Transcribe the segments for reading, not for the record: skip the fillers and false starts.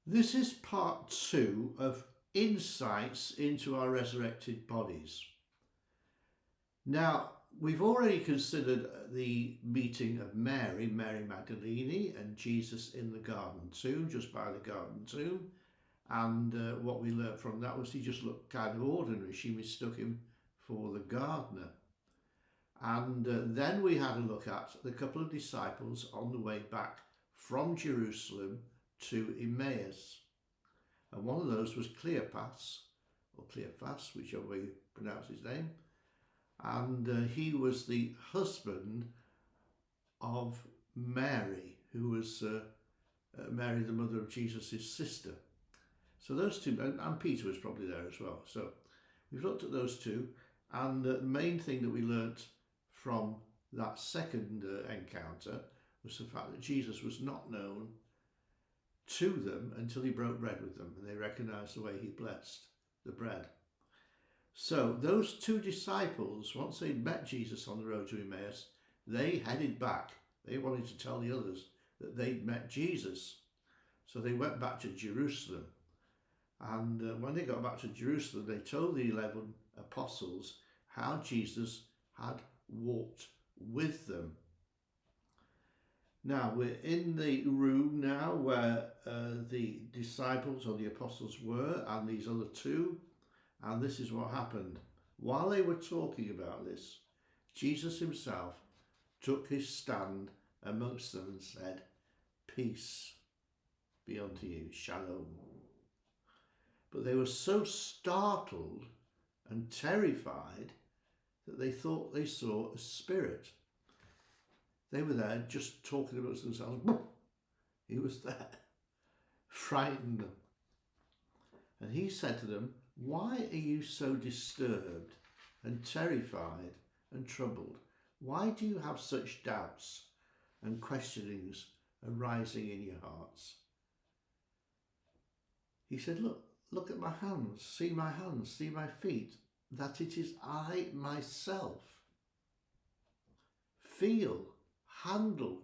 This is part 2 of insights into our resurrected bodies. Now, we've already considered the meeting of Mary Magdalene, and Jesus in the garden tomb, just by the garden tomb. And what we learnt from that was he just looked kind of ordinary. She mistook him for the gardener. And then we had a look at the couple of disciples on the way back from Jerusalem to Emmaus. And one of those was Cleopas, or Cleophas, whichever way you pronounce his name. And he was the husband of Mary, who was Mary, the mother of Jesus' sister. So those two, and Peter was probably there as well. So we've looked at those two, and the main thing that we learnt from that second encounter was the fact that Jesus was not known to them until he broke bread with them, and they recognised the way he blessed the bread. So those two disciples, once they'd met Jesus on the road to Emmaus, they headed back. They wanted to tell the others that they'd met Jesus. So they went back to Jerusalem. And when they got back to Jerusalem, they told the 11 apostles how Jesus had walked with them. Now, we're in the room now where the disciples or the apostles were, and these other two. And this is what happened. While they were talking about this, Jesus himself took his stand amongst them and said, "Peace be unto you, shalom." But they were so startled and terrified that they thought they saw a spirit. They were there just talking amongst themselves. He was there, frightened them. And he said to them, "Why are you so disturbed and terrified and troubled? Why do you have such doubts and questionings arising in your hearts?" He said, Look at my hands, see my feet, that it is I myself. Feel, handle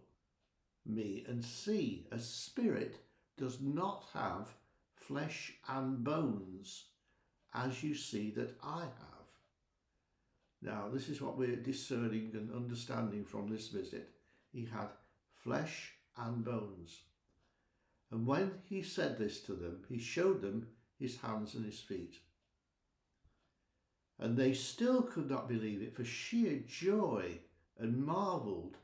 me and see. A spirit does not have flesh and bones, as you see that I have. Now, this is what we're discerning and understanding from this visit. He had flesh and bones. And when he said this to them, he showed them his hands and his feet. And they still could not believe it for sheer joy and marvelled.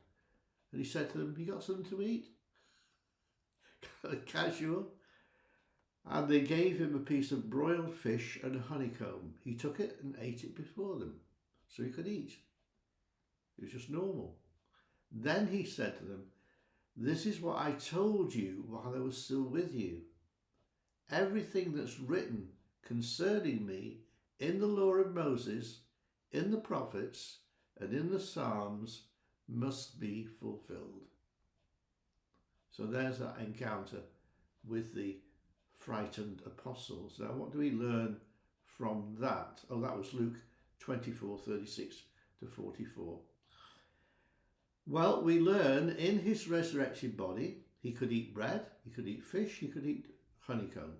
And he said to them, "You got something to eat?" Casual. And they gave him a piece of broiled fish and a honeycomb. He took it and ate it before them, so he could eat. It was just normal. Then he said to them, "This is what I told you while I was still with you. Everything that's written concerning me in the law of Moses, in the prophets, and in the Psalms must be fulfilled." So there's that encounter with the frightened apostles. Now, what do we learn from that? Oh, that was Luke 24:36 to 44. Well, we learn in his resurrected body, he could eat bread, he could eat fish, he could eat honeycomb.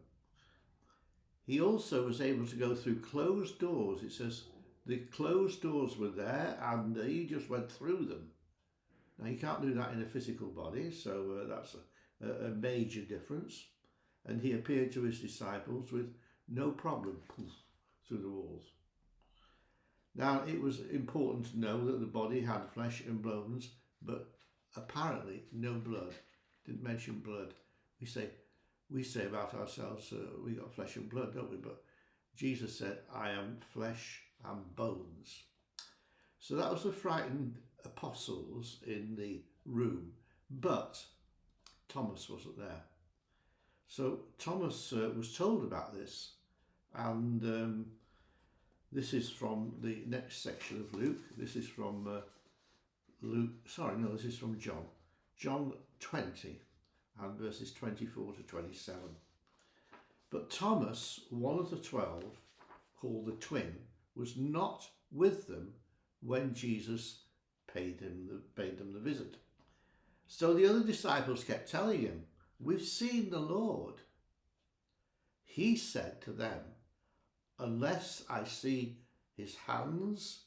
He also was able to go through closed doors. It says the closed doors were there and he just went through them. Now, you can't do that in a physical body, so that's a major difference. And he appeared to his disciples with no problem through the walls. Now, it was important to know that the body had flesh and bones, but apparently no blood. Didn't mention blood. We say about ourselves, we got flesh and blood, don't we? But Jesus said, "I am flesh and bones." So that was the frightened apostles in the room, but Thomas wasn't there. So Thomas was told about this, and this is from the next section of Luke. This is from this is from John. John 20 and verses 24 to 27. But Thomas, one of the 12, called the twin, was not with them when Jesus paid them the visit. So the other disciples kept telling him, "We've seen the Lord." He said to them, unless I see his hands,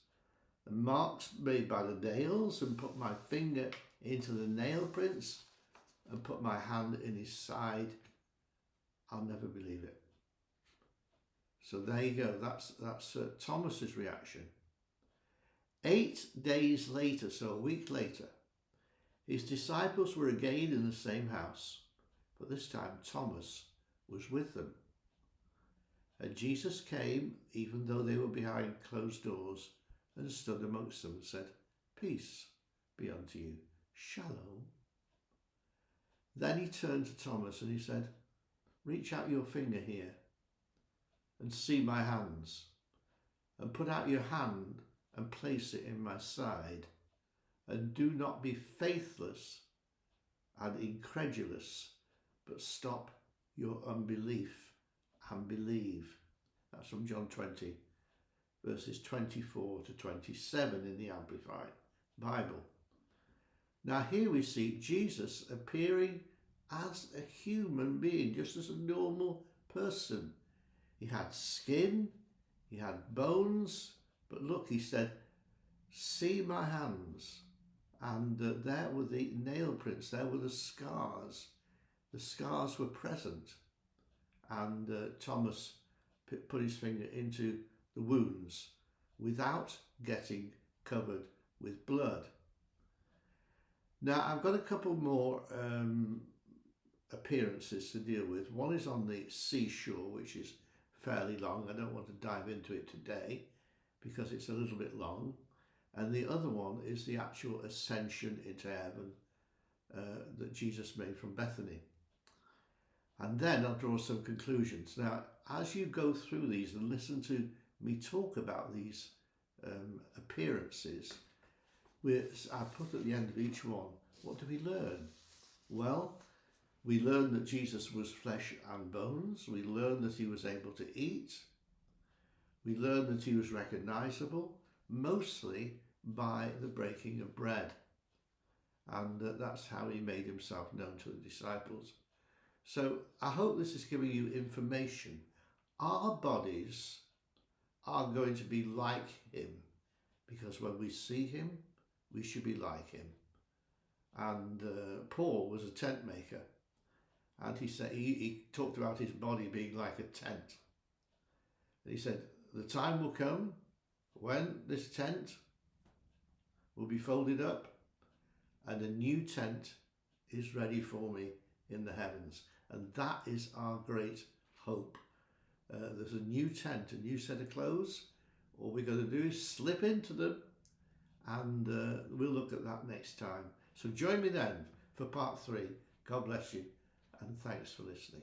the marks made by the nails, and put my finger into the nail prints, and put my hand in his side, I'll never believe it. So there you go. That's Thomas's reaction. 8 days later, so a week later, his disciples were again in the same house, but this time Thomas was with them. And Jesus came, even though they were behind closed doors, and stood amongst them and said, peace be unto you. Shalom. Then he turned to Thomas and he said, reach out your finger here and see my hands, and put out your hand and place it in my side, and do not be faithless and incredulous, but stop your unbelief and believe. That's from John 20, verses 24 to 27 in the Amplified Bible. Now here we see Jesus appearing as a human being, just as a normal person. He had skin, he had bones, but look, he said, see my hands. And there were the nail prints, there were the scars. The scars were present. And Thomas put his finger into the wounds without getting covered with blood. Now, I've got a couple more appearances to deal with. One is on the seashore, which is fairly long. I don't want to dive into it today because it's a little bit long. And the other one is the actual ascension into heaven that Jesus made from Bethany. And then I'll draw some conclusions. Now, as you go through these and listen to me talk about these appearances, I put at the end of each one, what do we learn? Well, we learn that Jesus was flesh and bones. We learn that he was able to eat. We learn that he was recognizable, mostly by the breaking of bread. And that's how he made himself known to the disciples. So I hope this is giving you information. Our bodies are going to be like him, because when we see him, we should be like him. And Paul was a tent maker, and he said he talked about his body being like a tent. And he said, the time will come when this tent will be folded up and a new tent is ready for me in the heavens. And that is our great hope. There's a new tent, a new set of clothes. All we've got to do is slip into them, and we'll look at that next time. So join me then for part 3. God bless you, and thanks for listening.